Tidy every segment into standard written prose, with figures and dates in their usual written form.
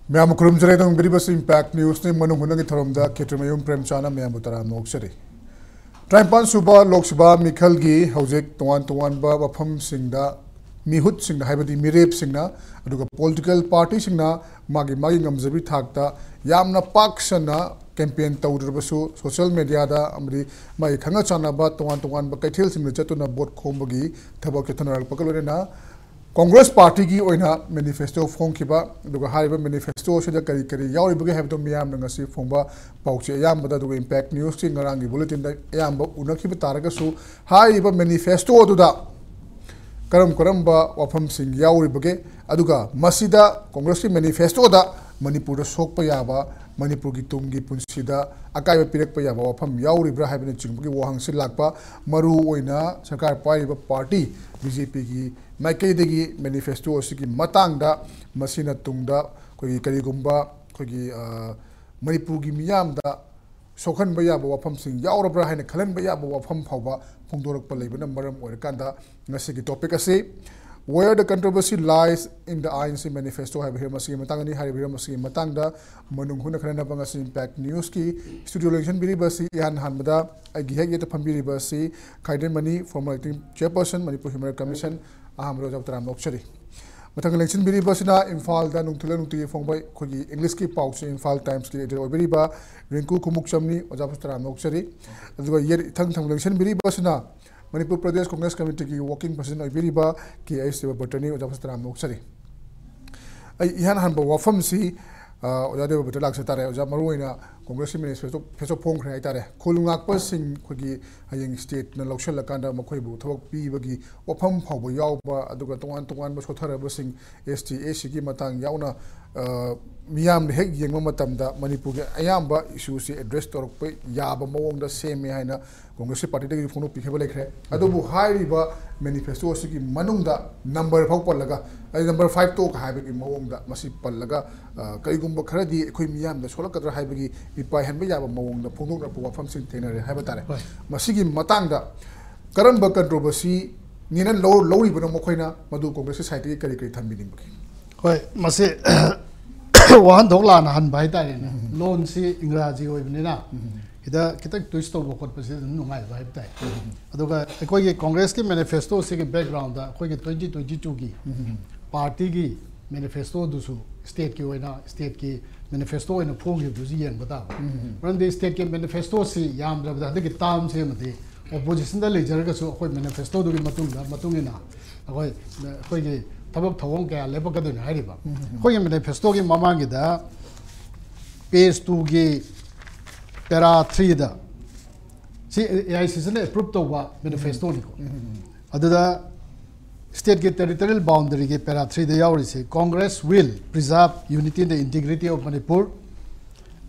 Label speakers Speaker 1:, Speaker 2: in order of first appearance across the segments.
Speaker 1: Ma'am Kurumjare dong Biribas Impact News ne Manung Hunangi Tharomda Kshetrimayum Premchand Ma'am Utara Moksari. Traipan Suba Lok Sabha Mikhalgi Hojek Tuan Ba Wafam Singda Mihut Singda Haibadi Mirep Singna aduga political party Singna Magi Ngamzabi Thakta Yamna Paksana campaign tawdrabasu social media da amri mai khanga chana ba tuan ba kaithil sing chatuna bot khombagi thabak kethanar pakalorena Congress Party ki oina manifesto phong kiba duga hariba manifesto se da kari yauri bagi habto miyam na ngasi phongba pauche yam bada duga impact news ki ngarangi bulletin da yam ba unakhiba taraga su hariba manifesto du da karam ba wafam sing yauri bagi aduga masida Congress ki manifesto da Manipur da sokpa yaba Manipur ki tumgi punsida akai pirak pa yaba wafam yauri bra habine chingbugi wahang se lakpa maru oina sarkar paiba party BJP ki Maikei degi manifesto asigi matangda masina tungda koi karigumba koi Manipur gi miyam da sokhan baya ba wafam sing yaurabra haina khalan baya ba wafam phawba phongdorak pa leibana maram oirkanda ngasigi topic ase where the controversy lies in the INC manifesto have here masigi matangani hari here masigi matangda manung huna khana bangasi impact news ki studio election biribasi yan hanbada agi hek yeta phambiri basi Khaidem Mani former acting chairperson Manipur Human Commission aham rojab taram nokchari mathang election biribasina Imphal da nungthula nungti phongbai khogi English ki pauche Imphal Times ki editor biriba Rinku Khumukcham ni ojab taram nokchari aduga yer thang election biribasina Manipur Pradesh Congress Committee ki working president biriba ki Devabarta ni ojab taram nokchari ai ihan han ba wafam si oja Devabarta lak se tare oja maruina Congress manifesto feso phong khrai tare khulungak pa sing khogi hayeng state na loksel lakanda makhoi bu thok pi bagi wafam phawbo yawba aduga tongan ba sothara ba sing STAC ki matang yauna miyam hek yengma matamda Manipur ge ayamba issue se address torok pe yaba mawong da same haina Congress party de phone pi kheba lekre adubu hairi ba manifesto se ki manung da number phau pallaga number 5 to ka haibagi mawong da masi pallaga kaigumba kharadi khoi miyam da solakadra haibagi ipai hanba yaba mawong da phongdok na wafam sing thenare haiba tare masigi matang da karamba controversy nina lowri bana mokhoina madu Congress society kari thambining baki
Speaker 2: hoi masi wahan dhokla na han bai tare ne loan si ingraji oi bnena ida kitak twist to bokot pase nungai bai tai aduga ekoi ge Congress ki manifesto se ge background da koi ge 2022 ki party ki manifesto dusu state ki oina state ki manifesto in a phone du ji yang bata run the state ke manifesto si yam da de ki tam se mate opposition da leader ka so koi manifesto du ki matung ina koi ge tabak thawong ka le ba ka du hai ri ba koi manifesto ki mamang gi da page 2 ki para 3 da si AICC ne approve to ba manifesto ni ko adada state ke territorial boundary ke para 3 da yauri se Congress will preserve unity and the integrity of Manipur,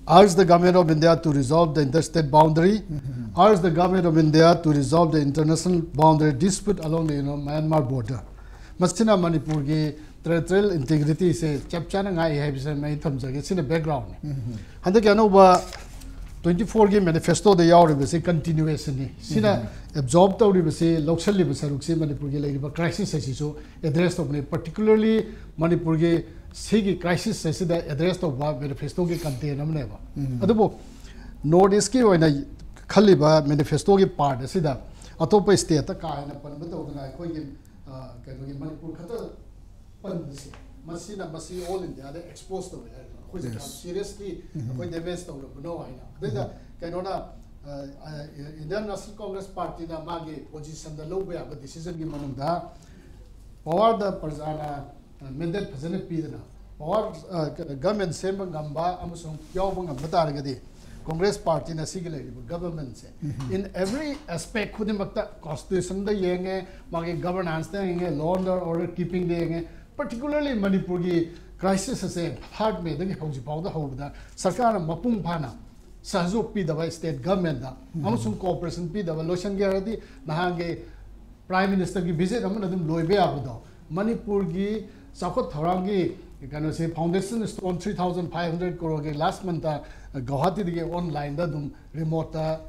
Speaker 2: urge the government of India to resolve the interstate boundary, urge the government of India to resolve the international boundary dispute along the Myanmar border. Masina Manipur ke territorial integrity se chapchana ngai hai bisa mai thamjage sine background handa ke anu ba 24 के manifesto de yauri base continuation ni sina absorb to base loksal li base rukse Manipur ke lai crisis asi so address to particularly Manipur ke sigi crisis asi da address to ba manifesto ke content amne ba adubo northeast ki oina khali ba manifesto ke part asi da atopa state ta ka na pan ba to na koi ke ke Manipur khata pan si masina masi all India de exposed to seriously koi devest to no aina da kainona Indian National Congress Party na magi position da low ba decision gi manung da power da parjana mandate phazana pidana power government sem ngamba amusung yaw bang batar ga di Congress Party na sigile government se in every aspect khudimakta constitution da yenge magi governance da yenge law and order keeping da yenge particularly Manipur gi crisis se hard me da hauji pawda hobda sarkar mapung phana sahjog pi da state government da amusung cooperation pi da lotion ge radi nahange prime minister ki visit amna dum loibe abudo Manipur gi sakot thorang gi kano se foundation stone 3500 crore ge last month Guwahati ge online da dum remote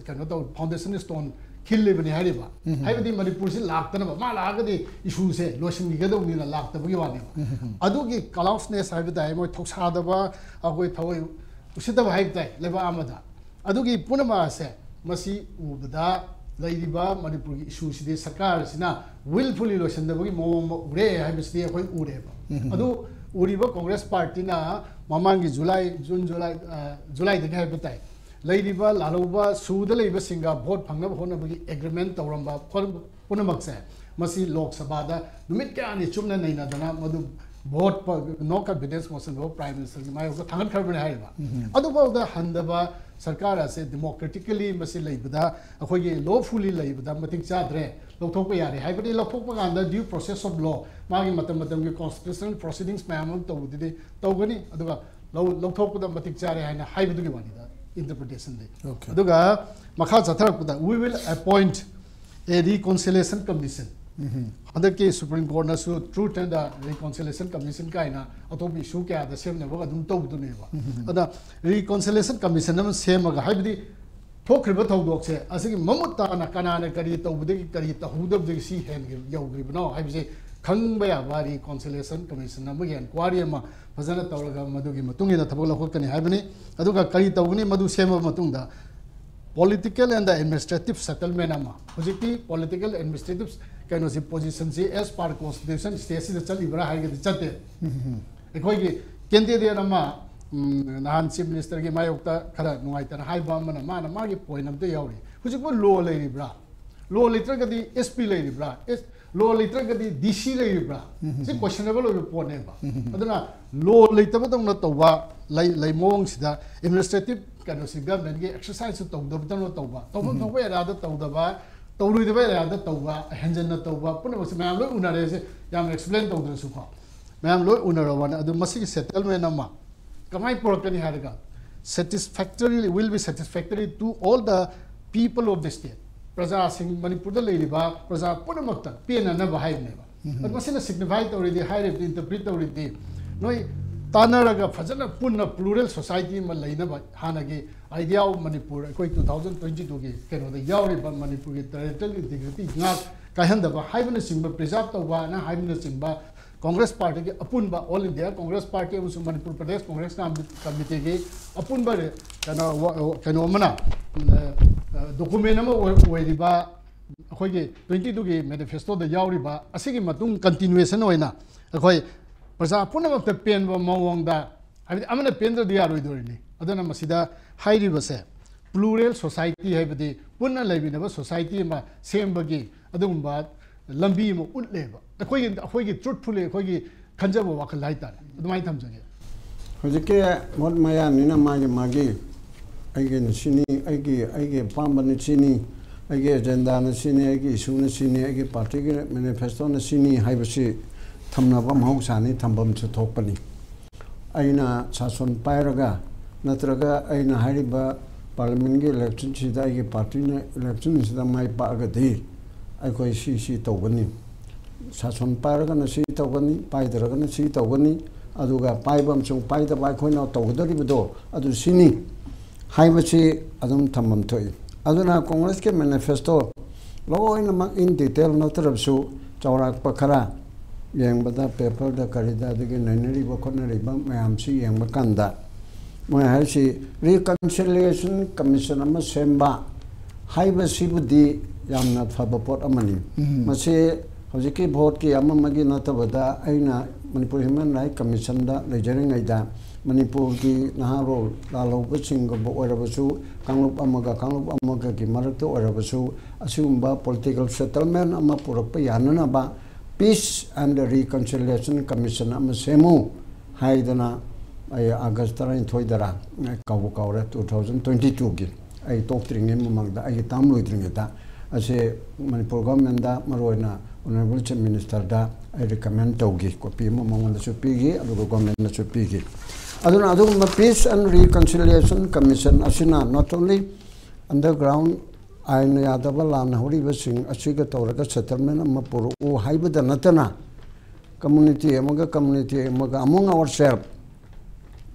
Speaker 2: kano to foundation stone खिल्ले बने हरिबा हाइबदी मणिपुर से लाक्तन मा लागदी issue से lotion की गदो नि लाक्तबगी वाने अदुगी कलाउसनेस हाइबदा मोय थोक्सादबा अगोय थवय उसिदबा हाइबदा लेबा आमदा अदुगी पुनमा से मसी उबदा लैरिबा मणिपुर की इशू सिदे सरकार सिना विलफुली लोशनदबगी मोम उरे हाइबसदे अखोय उरेबा अदु उरिबा कांग्रेस पार्टी ना ममांगी जून जुलाई दगे हाइबता लैरिबा लालौबा सूद लैबा सिंगा भोट फंगनब होनबगी एग्रीमेंट तौरंबा पुनमक से मसी लोक सभा दा नुमित क्यानि Chumna नैनादना मदु vote no confidence motion भो प्राइम मिनिस्टर की माय थांगन खरबने हाइबा अदुबाउदा हंदबा सरकार से डेमोक्रेटिकली मसी लैबदा अखोगी लॉफुली लैबदा मतिक चाद्रे लौथोप यारे हाइबदी लौथोप गांदा ड्यू प्रोसेस ऑफ लॉ मागी मतम की कॉन्स्टिट्यूशनल प्रोसीडिंग्स मैम तौदि तौगनी अदुगा लौथोपदा मतिक चारे हाइना हाइबदुगी वानिदा interpretation de aduga makha chatharakda we will appoint a reconciliation commission adaki supreme court na su truth and reconciliation commission kaina atopi issue kya da sem ne ba adum tawdu ne ba ada reconciliation commission nam semaga haibdi thokriba thawdok se asigi mamuta na kanana kari tawbudi kari tahudab si hen yawgri bno haibse खंगबा याबा reconciliation commission नमगी inquiry मा फजन तौरगा मदुगी मतुंगी दा थबक लखोकनी हाइबनी अदुगा करी तौगनी मदु सेम मतुंगदा political and the administrative settlement अमा हुजिकी पॉलिटिकल एडमिनिस्ट्रेटिव कैनो सी पोजीशन सी एज पार कॉन्स्टिट्यूशन स्टेसी द चलीबरा हाइगे चते एखोगी केंद्रीय नमा नहान चीफ मिनिस्टर की मायोक्ता खरा नुवाइतन हाइबा मना माना मागी पॉइंट अमते यावरी हुजिको लो लेरिब्रा लो लिटरगदी एसपी लेरिब्रा एस लो लिटरगदी डीसी लेरिब्रा से क्वेश्चनेबल ओइब पोनेबा अदना लो लेतबदंग तौबा लैमोंग सिदा एडमिनिस्ट्रेटिव कैनो सी गवर्नमेंट की एक्सरसाइज तौदबदंग तौबा तौबम थौबा एरादा तौदबा तौरुइदबा एरादा तौबा हेंजन तौबा पुनमस मैम लो उनारे से याम एक्सप्लेन तौदरसु को मैम लो उनारवन अदु मसी सेटलमेंट अमा कमाई प्रोकनी हारगा satisfactorily will be satisfactory to all the people of the state प्रजा सिंह मणिपुर द लेरिबा प्रजा पुनमक्ता पेना न बहाइनेबा मसिना सिग्निफाई तौरिदि हाइरे इंटरप्रेट तौरिदि नोय तानरगा फजन पुन प्लूरल सोसाइटी म लैनबा हानगे आइडिया ऑफ मणिपुर कोई 2022 के केनो द यावरिबा मणिपुर की टेरिटोरियल इंटीग्रिटी ना काहंदबा हाइबन सिंबा प्रिजर्व तौबा ना हाइबन सिंबा कांग्रेस पार्टी के अपुनबा ऑल इंडिया कांग्रेस पार्टी अमसु मणिपुर प्रदेश कांग्रेस नाम कमिटी के अपुनबा केनो मना डॉक्यूमेंट अमा ओइरिबा अखोइगे 22 की मैनिफेस्टो द यावरिबा असिगी मतुंग कंटिन्यूएशन होइना अखोइ प्रजा पुनमक्ता पेनबा मवंगदा हाइबि अमना पेंद्र दिया रोइदोरिनि अदना मसिदा हाइरिबसे प्लूरल सोसाइटी हाइबदि पुनना लैबिनबा सोसाइटी मा सेमबगी अदुगुंबा लंबी म उटलेबा अखोइगे ट्रुथफुली अखोइगे खंजबा वाखल हाइतारे अदुमाइ थमजगे
Speaker 3: होजिके मोट माया निना मागे मागे आइगे नसिनी आइगे पांबन सिनी आइगे एजेंडा नसिनी आइगे इशू नसिनी आइगे पार्टी के मैनिफेस्टो नसिनी हाइबसि थमनाबा महौसानी थंबम से थोकपनी आइना शासन पायरगा नत्रगा आइना हारिबा पार्लियामेंट के इलेक्शन सिदा आइगे पार्टी ने इलेक्शन सिदा माइ पागदि आइकोइ सी तौगनी शासन पायरगा नसि तौगनी पाइदरगा नसि तौगनी अदुगा पाइबम सुं पाइदबा आइखोइना तौगदरिबदो अदु सिनी हाइबसि अदुम थमम थोइ अदुना कांग्रेस के मैनिफेस्टो लोइनमक इन डिटेल नतरबसु चौराकपा खरा येंबदा पेपर दा करिदा दगे नैनरिबा खोनरिबा मयामसि येंबा कांदा मोय हाइसि रिकन्सिलिएशन कमीशन अमा सेम्बा हाइबसिबुदि यामना फबा पोट अमनि मसे हजिकी भोट की अममगी नतबदा आइना मणिपुर ह्यूमन राइट कमीशन दा लेजरिंगैदा मणिपुर की नहारो लालौबसिंग ओरबसु कांगलुप अमगा की मरक्तो ओरबसु असिगुंबा पॉलिटिकल सेटलमेंट अमा पुरप याननाबा पीस एंड रिकन्सिलिएशन कमीशन अमा सेमु हाइदना आई अगस्त 23 कावरे 2022 की आई टोक्ट्रिंग ममंगदा आई ताम लोइद्रिंगदा असे मणिपुर गवर्नमेंट दा मरोइना ऑनरेबल चीफ मिनिस्टर दा आई रिकमेंड तौगी कॉपी ममंगदा सुपीगी अदुगो गवर्नमेंट ना सुपीगी अदुना अदुगुंबा पीस एंड रिकन्सिलिएशन कमीशन असिना नॉट ओनली अंडरग्राउंड आइन यादव लान हौरिबसिंग असिगा तौरगा सेटलमेंट अमा पुरु हाइबदा नतना कम्युनिटी अमगा अमंग our self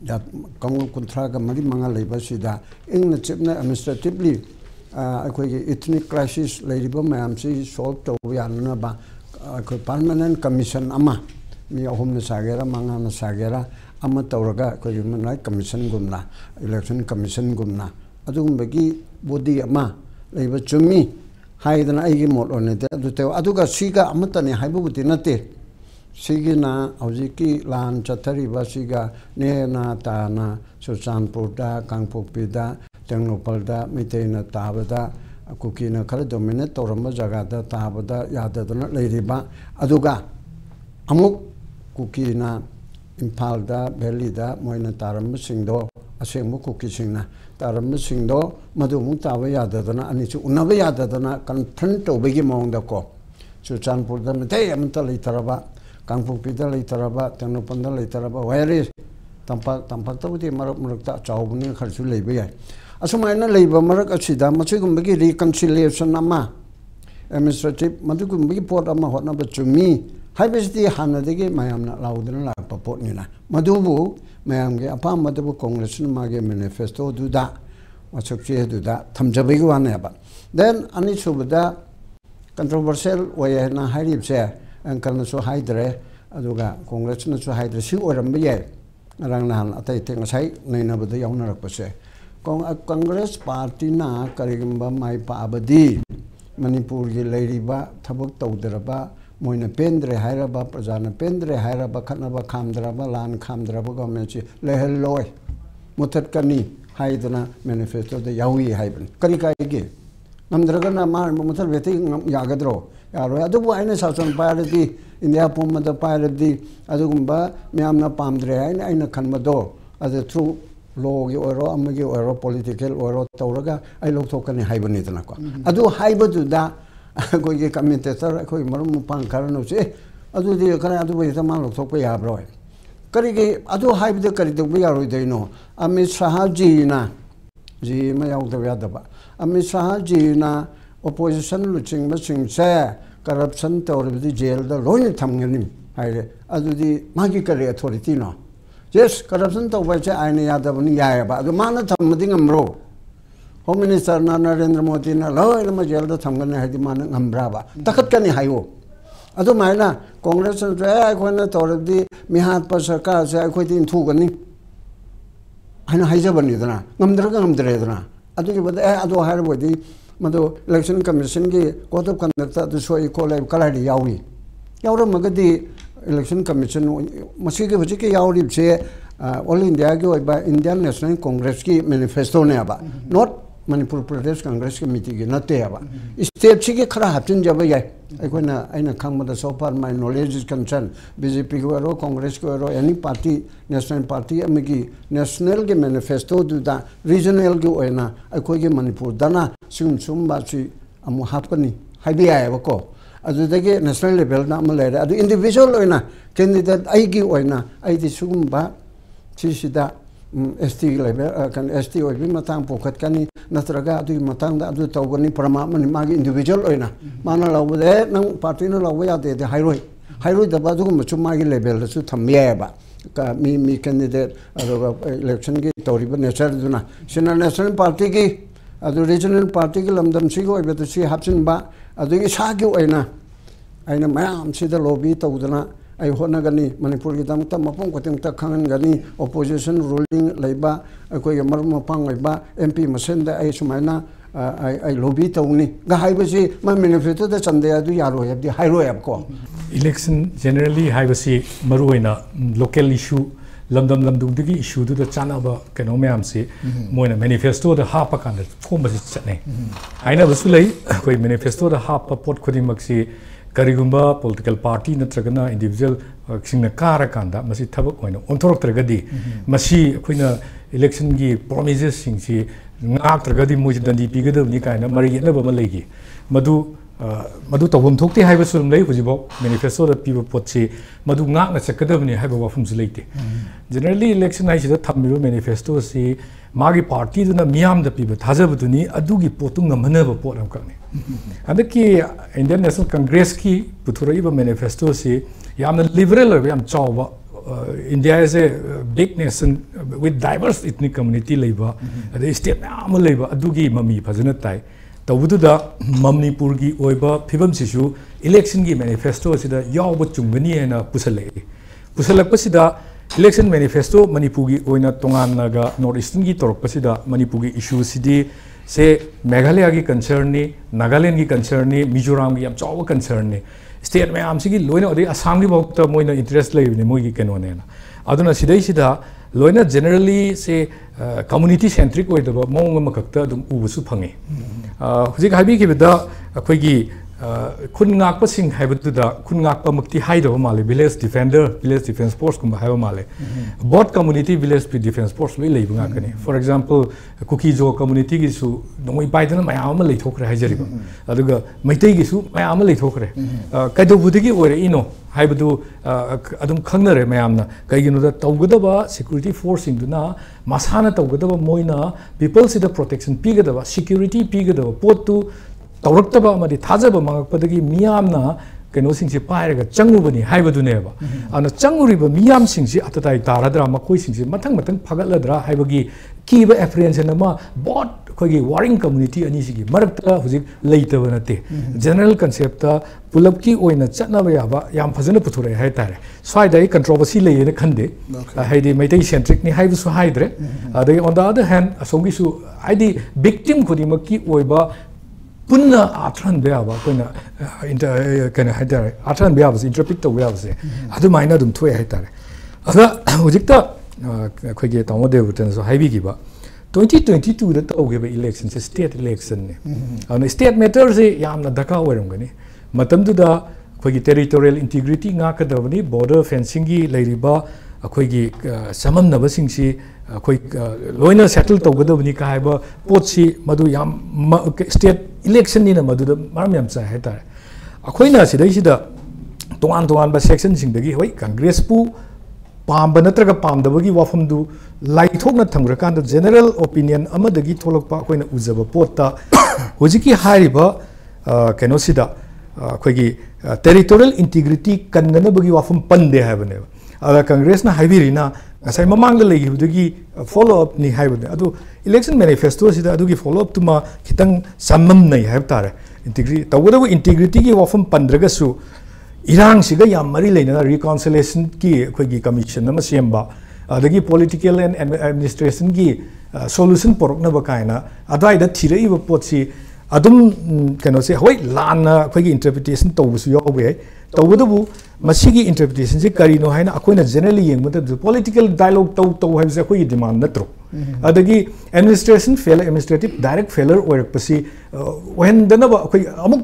Speaker 3: that Congo Contraga Mari Manga Labasida in the Chipna administratively ꯑꯩꯈꯣꯏꯒꯤ ethnic crisis ꯂꯩꯔꯤꯕ ꯃꯌꯥꯝꯁꯤ solve ꯇꯧꯕ ꯌꯥꯅꯅꯕ ꯑꯩꯈꯣꯏ permanent commission ꯑꯃ ꯃꯤ ꯑꯍꯨꯝꯅ ꯁꯥꯒꯦꯔꯥ ꯃꯉꯥꯅ ꯁꯥꯒꯦꯔꯥ ꯑꯃ ꯇꯧꯔꯒ ꯑꯩꯈꯣꯏꯒꯤ human rights commissionꯒꯨꯝꯅ election commissionꯒꯨꯝꯅ ꯑꯗꯨꯒꯨꯝꯕꯒꯤ body ꯑꯃ ꯂꯩꯕ ꯆꯨꯝꯃꯤ ꯍꯥꯏꯗꯅ ꯑꯩꯒꯤ ꯃꯣꯠ ꯑꯣꯏꯅꯗꯤ ꯑꯗꯨ ꯇꯧ ꯑꯗꯨꯒ ꯁꯤꯒ ꯑꯃꯠꯇꯅꯤ ꯍꯥꯏꯕꯕꯨꯗꯤ ꯅꯠꯇꯦ ꯁꯤꯒꯤꯅ ꯍꯧꯖꯤꯛꯀꯤ ꯂꯥꯟ ꯆꯠꯊꯔꯤꯕ ꯁꯤꯒ ꯅꯦꯅ ꯇꯥꯅ ꯆꯨꯔꯆꯥꯟꯄꯨꯔꯗ ꯀꯥꯡꯄꯣꯛꯄꯤꯗ ꯇꯦꯡꯅꯧꯄꯜꯗ ꯃꯩꯇꯩꯅ ꯇꯥꯕꯗ ꯀꯨꯀꯤꯅ ꯈꯔ ꯗꯣꯃꯤꯅꯦꯠ ꯇꯧꯔꯝꯕ ꯖꯒꯥꯗ ꯇꯥꯕꯗ ꯌꯥꯗꯗꯅ ꯂꯩꯔꯤꯕ ꯑꯗꯨꯒ ꯑꯃꯨꯛ ꯀꯨꯀꯤꯅ ꯏꯝꯐꯥꯜꯗ ꯚꯦꯂꯤꯗ ꯃꯣꯏꯅ ꯇꯥꯔꯝꯕꯁꯤꯡꯗꯣ ꯑꯁꯦꯡꯕ ꯀꯨꯀꯤꯁꯤꯡꯅ ꯇꯥꯔꯝꯕꯁꯤꯡꯗꯣ ꯃꯗꯨ ꯑꯃꯨꯛ ꯇꯥꯕ ꯌꯥꯗꯗꯅ ꯑꯅꯤꯁꯨ ꯎꯅꯕ ꯌꯥꯗꯗꯅ ꯀꯟꯐ꯭ꯔꯟ ꯇꯧꯕꯒꯤ ꯃꯑꯣꯡꯗꯀꯣ ꯆꯨꯔꯆꯥꯟꯄꯨꯔꯗ ꯃꯩꯇꯩ ꯑꯃꯠꯇ ꯂꯩꯇꯔꯕ ꯀꯥꯡꯄꯣꯛꯄꯤꯗ ꯂꯩꯇꯔꯕ ꯇꯦꯡꯅꯧꯄꯜꯗ ꯂꯩꯇꯔꯕ ꯋꯥꯌꯔꯤ ꯇꯝꯄꯥꯛꯇꯕꯨꯗꯤ ꯃꯔꯛ ꯃꯔꯛꯇ ꯆꯥꯎꯕꯅꯤ ꯈꯔꯁꯨ ꯂꯩꯕ ꯌꯥꯏ ꯑꯁꯨꯃꯥꯏꯅ ꯂꯩꯕ ꯃꯔꯛ ꯑꯁꯤꯗ ꯃꯁꯤꯒꯨꯝꯕꯒꯤ ꯔꯤꯀꯟꯁꯤꯂꯤꯌꯦꯁꯟ ꯑꯃ ꯑꯦꯗꯃꯤꯅꯤꯁꯇ꯭ꯔꯦꯇꯤꯚ ꯃꯗꯨꯒꯨꯝꯕꯒꯤ ꯄꯣꯠ ꯑꯃ ꯍꯣꯠꯅꯕ ꯆꯨꯝꯃꯤ ꯍꯥꯏꯕꯁꯤꯗꯤ ꯍꯥꯟꯅꯗꯒꯤ ꯃꯌꯥꯝꯅ ꯂꯥꯎꯗꯨꯅ ꯂꯥꯛꯄ ꯄꯣꯠꯅꯤꯅ ꯃꯗꯨꯕꯨ ꯃꯌꯥꯝꯒꯤ ꯑꯄꯥꯝꯕꯗꯕꯨ ꯀꯣꯡꯒ꯭ꯔꯦꯁꯅ ꯃꯥꯒꯤ ꯃꯦꯅꯤꯐꯦꯁꯇꯣꯗꯨꯗ ꯋꯥꯁꯛ ꯆꯦꯗꯨꯗ ꯊꯝꯖꯕꯒꯤ ꯋꯥꯅꯦꯕ ꯗꯦꯟ ꯑꯅꯤꯁꯨꯕꯗ ꯀꯟꯇ꯭ꯔꯣꯚꯔꯁꯤꯌꯦꯜ ꯑꯣꯏ ꯍꯥꯏꯅ ꯍꯥꯏꯔꯤꯕꯁꯦ ꯑꯪꯀꯜꯅꯁꯨ ꯍꯥꯏꯗ꯭ꯔꯦ ꯑꯗꯨꯒ ꯀꯣꯡꯒ꯭ꯔꯦꯁꯅꯁꯨ ꯍꯥꯏꯗ꯭ꯔꯦ ꯁꯤ ꯑꯣꯏꯔꯝꯕ ꯌꯥꯏ ꯉꯔꯥꯡ ꯅꯍꯥꯟ ꯑꯇꯩ ꯑꯇꯩ ꯉꯁꯥꯏ ꯅꯩꯅꯕꯗ ꯌꯥꯎꯅꯔꯛꯄꯁꯦ ꯀꯪꯒ꯭ꯔꯦꯁ ꯄꯥꯔꯇꯤꯅ ꯀꯔꯤꯒꯨꯝꯕ ꯃꯥꯏ ꯄꯥꯛꯑꯕꯗꯤ ꯃꯅꯤꯄꯨꯔꯒꯤ ꯂꯩꯔꯤꯕ ꯊꯕꯛ ꯇꯧꯗ꯭ꯔꯕ ꯃꯣꯏꯅ ꯄꯦꯟꯗ꯭ꯔꯦ ꯍꯥꯏꯔꯕ ꯄ꯭ꯔꯖꯥꯅ ꯄꯦꯟꯗ꯭ꯔꯦ ꯍꯥꯏꯔꯕ ꯈꯠꯅꯕ ꯈꯥꯝꯗ꯭ꯔꯕ ꯂꯥꯟ ꯈꯥꯝꯗ꯭ꯔꯕ ꯒꯣꯔꯃꯦꯟꯁꯤ ꯂꯩꯍꯜꯂꯣꯏ ꯃꯨꯊꯠꯀꯅꯤ ꯍꯥꯏꯗꯅ ꯃꯦꯅꯤꯐꯦꯁꯇꯣꯗ ꯌꯥꯎꯏ ꯍꯥꯏꯕꯅꯤ ꯀꯔꯤ ꯀꯥꯏꯒꯦ ꯉꯝꯗ꯭ꯔꯒꯅ ꯃꯥ ꯃꯨꯊꯠꯕꯦꯇꯤ ꯌꯥꯒꯗ꯭ꯔꯣ ꯌꯥꯔꯣꯏ ꯑꯗꯨꯕꯨ ꯑꯩꯅ ꯁꯥꯁꯟ ꯄꯥꯏꯔꯗꯤ ꯏꯟꯗꯤꯌꯥ ꯄꯨꯝꯕꯗ ꯄꯥꯏꯔꯗꯤ ꯑꯗꯨꯒꯨꯝꯕ ꯃꯌꯥꯝꯅ ꯄꯥꯝꯗ꯭ꯔꯦ ꯍꯥꯏꯅ ꯑꯩꯅ ꯈꯟꯕꯗꯣ ꯑꯗꯨ ꯊ꯭ꯔꯨ ꯂꯣꯒꯤ ꯑꯣꯏꯔꯣ ꯑꯃꯒꯤ ꯑꯣꯏꯔꯣ ꯄꯣꯂꯤꯇꯤꯀꯦꯜ ꯑꯣꯏꯔꯣ ꯇꯧꯔꯒ ꯑꯩ ꯂꯧꯊꯣꯛꯀꯅꯤ ꯍꯥꯏꯕꯅꯤꯗꯅꯀꯣ ꯑꯗꯨ ꯍꯥꯏꯕꯗꯨꯗ ꯑꯩꯈꯣꯏꯒꯤ ꯀꯃꯦꯟꯇꯦꯇꯔ ꯑꯩꯈꯣꯏ ꯃꯔꯨꯞ ꯃꯄꯥꯡ ꯈꯔꯅꯁꯨ ꯑꯗꯨꯗꯤ ꯈꯔ ꯑꯗꯨꯕꯨꯗ ꯃꯥ ꯂꯧꯊꯣꯛꯄ ꯌꯥꯕ꯭ꯔꯣ ꯀꯔꯤꯒꯤ ꯑꯗꯨ ꯍꯥꯏꯕꯗ ꯀꯔꯤ ꯇꯧꯕ ꯌꯥꯔꯣꯏꯗꯣꯏꯅꯣ ꯑꯃꯤꯠ ꯁꯥꯍꯖꯤꯅ ꯖꯤ ꯑꯃ ꯌꯥꯎꯗꯕ ꯌꯥꯗꯕ ꯑꯃꯤꯠ ꯁꯥꯍꯖꯤꯅ ꯑꯣꯄꯣꯖꯤꯁꯟ ꯂꯨꯆꯤꯡꯕꯁꯤꯡꯁꯦ ꯀꯔꯞꯁꯟ ꯇꯧꯔꯕꯗꯤ ꯖꯦꯜꯗ ꯂꯣꯏꯅ ꯊꯝꯒꯅꯤ ꯍꯥꯏꯔꯦ ꯑꯗꯨꯗꯤ ꯃꯥꯒꯤ ꯀꯔꯤ ꯑꯊꯣꯔꯤꯇꯤꯅꯣ ꯌꯦꯁ ꯀꯔꯞꯁꯟ ꯇꯧꯕ ꯍꯥꯏꯁꯦ ꯑꯥꯏꯟꯅ ꯌꯥꯗꯕꯅꯤ ꯌꯥꯏꯑꯕ ꯑꯗꯨ ꯃꯥꯅ ꯊꯝꯕꯗꯤ ꯉꯝꯕ꯭ꯔꯣ ꯍꯣꯝ ꯃꯤꯅꯤꯁꯇꯔꯅ ꯅꯔꯦꯟꯗ꯭ꯔ ꯃꯣꯗꯤꯅ ꯂꯣꯏꯅꯃꯛ ꯖꯦꯜꯗ ꯊꯝꯒꯅꯤ ꯍꯥꯏꯗꯤ ꯃꯥꯅ ꯉꯝꯕ꯭ꯔꯥꯕ ꯇꯥꯈꯠꯀꯅꯤ ꯍꯥꯏꯌꯣ ꯑꯗꯨꯃꯥꯏꯅ ꯀꯣꯡꯒ꯭ꯔꯦꯁꯅꯁꯨ ꯑꯩꯈꯣꯏꯅ ꯇꯧꯔꯕꯗꯤ ꯃꯤꯍꯥꯠꯄ ꯁꯔꯀꯥꯔꯁꯦ ꯑꯩꯈꯣꯏꯗꯤ ꯏꯟꯊꯨꯒꯅꯤ ꯍꯥꯏꯅ ꯍꯥꯏꯖꯕꯅꯤꯗꯅ ꯉꯝꯗ꯭ꯔꯒ ꯉꯝꯗ꯭ꯔꯦꯗꯅ ꯑꯗꯨꯒꯤꯕꯗ ꯑꯗꯨ ꯍꯥꯏꯔꯕꯗꯤ ꯃꯗꯨ ꯏꯂꯦꯛꯁꯟ ꯀꯃꯤꯁꯟꯒꯤ ꯀꯣꯗ ꯑꯣꯐ ꯀꯟꯗꯛꯇ ꯑꯗꯨ ꯁꯣꯏ ꯈꯣꯠꯂꯦ ꯀꯗꯥꯏꯗ ꯌꯥꯎꯔꯤ ꯌꯥꯎꯔꯝꯃꯒꯗꯤ ꯏꯂꯦꯛꯁꯟ ꯀꯃꯤꯁꯟ ꯃꯁꯤꯒꯤ ꯍꯧꯖꯤꯛꯀꯤ ꯌꯥꯎꯔꯤꯕꯁꯦ ꯑꯣꯜ ꯏꯟꯗꯤꯌꯥꯒꯤ ꯑꯣꯏꯕ ꯏꯟꯗꯤꯌꯥꯟ ꯅꯦꯁꯅꯦꯜ ꯀꯣꯡꯒ꯭ꯔꯦꯁꯀꯤ ꯃꯦꯅꯤꯐꯦꯁꯇꯣꯅꯦꯕ ꯅꯣꯠ ꯃꯅꯤꯄꯨꯔ ꯄ꯭ꯔꯗꯦꯁ ꯀꯪꯒ꯭ꯔꯦꯁ ꯀꯃꯤꯇꯤꯒꯤ ꯅꯠꯇꯦꯕ ꯁ꯭ꯇꯦꯠꯁꯤꯒꯤ ꯈꯔ ꯍꯥꯞꯆꯤꯟꯖꯕ ꯌꯥꯏ ꯑꯩꯅ ꯈꯪꯕꯗ so far my knowledge is concern B J ꯄꯤꯒꯤ ꯑꯣꯏꯔꯣ ꯀꯣꯡꯒ꯭ꯔꯦꯁꯀꯤ ꯑꯣꯏꯔꯣ ꯑꯦꯅꯤ ꯄꯥꯔꯇꯤ ꯅꯦꯁꯅꯦꯜ ꯄꯥꯔꯇꯤ ꯑꯃꯒꯤ ꯅꯦꯁꯅꯦꯜꯒꯤ ꯃꯦꯅꯤꯐꯦꯁꯇꯣꯗꯨꯗ ꯔꯤꯖꯅꯦꯜꯒꯤ ꯑꯣꯏꯅ ꯑꯩꯈꯣꯏꯒꯤ ꯃꯅꯤꯄꯨꯔꯗꯅ ꯁꯨꯝꯕꯁꯤ ꯑꯃꯨꯛ ꯍꯥꯞꯀꯅꯤ ꯍꯥꯏꯕ ꯌꯥꯏꯑꯕꯀꯣ ꯑꯗꯨꯗꯒꯤ ꯅꯦꯁꯅꯦꯜ ꯂꯦꯚꯦꯜꯗ ꯑꯃ ꯂꯩꯔꯦ ꯑꯗꯨ ꯏꯟꯗꯤꯕꯤꯖꯨꯋꯦꯜ ꯑꯣꯏꯅ ꯀꯦꯟꯗꯤꯗꯦꯠ ꯑꯩꯒꯤ ꯑꯣꯏꯅ ꯑꯩꯗꯤ ꯁꯤꯒꯨꯝꯕ ꯁꯤꯁꯤꯗ एस टी एस टी मतंग पोखत्कनी नत्रगा मतंग तौगनी प्रमाण मागी इंडिविजुअल माना लौबदे नंग पार्टीना लौब यादे हाइरोय हाइरोयदब अदुगुम मागी लेवल थम्बेब मी कैंडिडेट इलेक्शन की तौरीब नेचर सिना नेशनल पार्टी की रीजनल पार्टी की लमदम सी हापचिनब इसागी अना मैम सिद लॉबी तौदना आई होनगनी मनपुर की दमता मफम खतिंगता खंगनगनी ओपोजिशन रूलिंग लेबा अखोय मरम मपांग लेबा एमपी मसेंद आई सुमाइना आई लॉबी तौनी गाहाइबसी मा मैनिफेस्टो द चंदे अदु यारो हेबदि हाइरो हेबको
Speaker 4: इलेक्शन जनरली हाइबसी मरुइना लोकल इशू लमदम लमदुंदगी इशू दु चानाबा कनो मैम से मोइना मैनिफेस्टो द हापा कान फोमबसी चने हाइना बसु लई अखोय मैनिफेस्टो द हापा पोट खुदिमक्सी करिगुंबा पॉलिटिकल पार्टी नत्रगना इंडिविजुअल सिंगना कारकांदा मसी थबक होइना ओंथोरक्तरगदी मसी अखोइना इलेक्शन की प्रोमिसेस सिंगसी ngaktragadi moji dandi pigadabni kaina mari yenaba ma legi madu tawum thokte haiba sulum lei hujibo manifesto da piba potchi madu ngakna chakadabni haiba wafum su leite generally election ai sida thammiba manifesto si magi party duna miyam da piba thajabuduni adugi potu ngamhanaba pot am kakne adaki Indian National Congress ki puthuraiba manifesto si yamna liberal yam chawba India is a big nation with diverse ethnic community labor. The state na amal labor adugi mami fazana tai तबुदुदा Manipur की ओइबा फिबम Sissu election की manifesto सिदा याव चुंगनी है ना पुसलक पसिदा election manifesto Manipur की ओइना तोंगानगा north eastern की तौर पसिदा मणिपुर की इशू सिदी से मेघालय की कंसर्न ने नागालैंड की कंसर्न ने मिजोरम की चाव कंसर्न ने स्टेट में आमसी लोन असम की बहुत मोइन इंटरेस्ट लेने मोई कहोने अदुना सिदा लोन जनरली से कम्युनिटी सेंट्रिक मौंग उबसु फंगे हजिक अखोगी खुनापसिंग खुनापमक्ति माले विलेज डिफेंस फोर्स कुम माले boat community village defence force लोई लेबने फॉर एग्जांपल कुकीजो कम्युनिटी की नोई पाइदन मैम लेथोखरे हाइजरिब अदुगा मैतै की ma'am लेथोखरे कदोबुदगी ओइरेइनो हाइबदु अदुम खंगनरे मैमना कईगिनोदा तौगदबा security force सिंगदुना मसाना तौगदबा Moina people सिदा प्रोटेक्शन पीगदबा सिक्योरिटी पीगदबा पोतु तौरक्तबा अमदि थाजबा मंगकपदगी मियामना कइनोसिंगसे पाइरगा चंगुबनी हाइबदुनेबा अन चंगुरिबा मियामसिंगसे अतताई तारद्रा मखोइसिंगसे मथंग मथंग फगलद्रा हाइबगी कीबा एप्रिहेंशन अमा boat खोगी Warring community अनिसिगी मरक्ता हुजिक लेइतबा नते general concept पुलब की ओइना चटनाबा याबा याम फजन पुथुरे हाइतारे स्वाइदाई कंट्रोवर्सी लेयेने खंदे हाइदि मैतै सेंट्रिक नि हाइबसु हाइद्रे अदै ऑन द अदर हैंड असोंगिसु आइदि विक्टिम खुदिमकी ओइबा पुन्ना आथरन बेयाबा कोइना कने हाइतारे आथरन बेयाबस इंटरप्रेट तो बेयाबसे अदुमाइना दुम थोय हाइतारे अदा हुजिकता खोगे तामो देवतन सो हाइबिगिबा 2022 दा तौगेबा इलेक्शन से स्टेट इलेक्शन ने अन स्टेट मैटर से यामना दरकार ओइरमगनी मतमदुदा खोगे टेरिटोरियल इंटीग्रिटी ngaकदबनी बॉर्डर फेंसिंग की लेरिबा अखोगी सममनबसिंगसी अखोई लोइना सेटल तौगदबनी का हाइबा पोटसी मदु याम स्टेट इलेक्शन नि मदुदा मारम याम चाइ हाइतारे अखोइना सिदैसिदा तोआन तोआन बा सेक्शन सिंगदगी होय कांग्रेस पु पाम नत्रगा पामदबगी वाफमदु लाइथोकना थंग्रकांद जनरल ओपिनियन अमदगी थोलकपा अखोइना उजबा पोटता होजिकी हारिबा केनोसिदा अखोगी टेरिटोरियल इंटीग्रिटी कनगनबगी वाफम पंदे हाइबने अदा कांग्रेस ना हाइबिरिना ngasai mamang la legi hudagi follow up ni haibane adu election manifesto sida adugi follow up tuma khitang sammam nei haib tare integrity tawdabu integrity gi wafam pandraga su irang siga yam mari leina reconciliation ki khoigi commission nama semba adagi political and administration gi solution porokna ba kaina adai da thirei ba potsi adum kano se hoi lana khoigi interpretation tawbusu yobe तौबदबु मसीगी interpretation से करीनो है ना अखोइना generally येंग मतलब political dialogue तौ है से अखोई डिमांड नत्रो अदगी administration fail administrative direct failure ओरकपसी ओहेंदनबा अखोई अमुक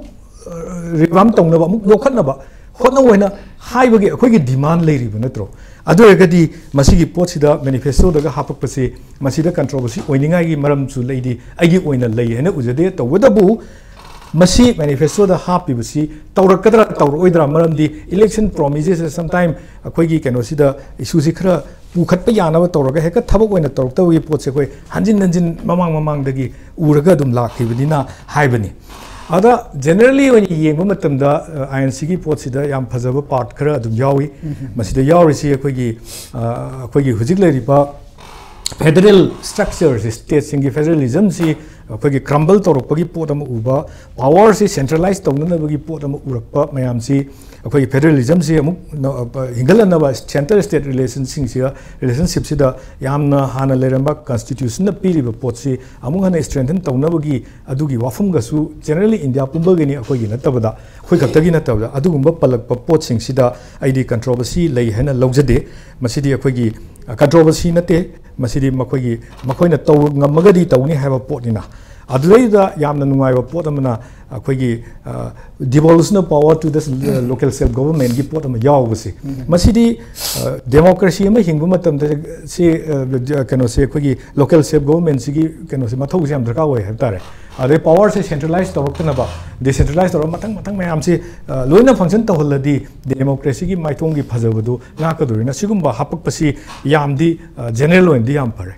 Speaker 4: रिवाम तौनबा अमुक लोखनबा होना होना हाइबगी अखोई डिमांड लेरिब नत्रो अदुरगदी मसीगी पोटसिदा मैनिफेस्टो दगा हापकपसी मसीदा कंट्रोवर्सी ओइनिंगागी मरमसु लेदी आइगी ओइना लेय हेना उजदे तौबदबु मसी मैनिफेस्टो दा हापिबसी तौरकदरा तौरोइदरा मरमदी इलेक्शन प्रोमिसेस समटाइम अखोइगी कैनोसिदा इशूसी खरा पुखतप यानब तौरगा हेक थबक ओइना तौरक्तबगी पोटसे कोइ हंजिन हंजिन ममांग दगी उरगा दुम लाखिबदिना हाइबनी अदा जनरली when येंगब मतमदा आईएनसी की पोटसिदा याम फजब पार्ट खरा दुम यावी मसिदा यावरिसी अखोइगी हुजिक लेरिबा फेडरल स्ट्रक्चर स्टेट सिंगी फेडरलिज्म से अखोइगी क्रम्बल तौरपगी पोट अम उबा पावर से सेंट्रलाइज तौननबगी पोट अम उरकपा मयाम से अखोइगी फेडरलिज्म से अमुक हिंगलनबा सेंट्रल स्टेट रिलेशनशिप सिदा यामना हाना लेरंबा कॉन्स्टिट्यूशन न पीरिबा पोट से अमुक हना स्ट्रेंथन तौनबगी अदुगी वाफमगसु जनरली इंडिया पुंबगनी अखोइगी नतबदा अखोइ खक्तगी नतबदा अदुगुंबा पलकपा पोट सिंग सिदा आईडी कंट्रोवर्सी लई हेना लौजदे मसिदी अखोइगी कंट्रोवर्सी नते मसिदी मखोइना तौ ngमगदी तौनी हाइबा पोटनिना अदुदैदा यामना नुंगाइबा pot Amna अखोइगी devolution of power to the local self government gi pot ama yawbasi masidi democracy ama hingbu matam se kano se akhoi local self government sigi kano se mathau se am darka oi habtare ade power se centralized tawakna ba decentralized tor matang mayam se loina function tawhalladi democracy gi maithong gi phajabadu nga kadurina sigumba hapak pasi yamdi general oindi yam pare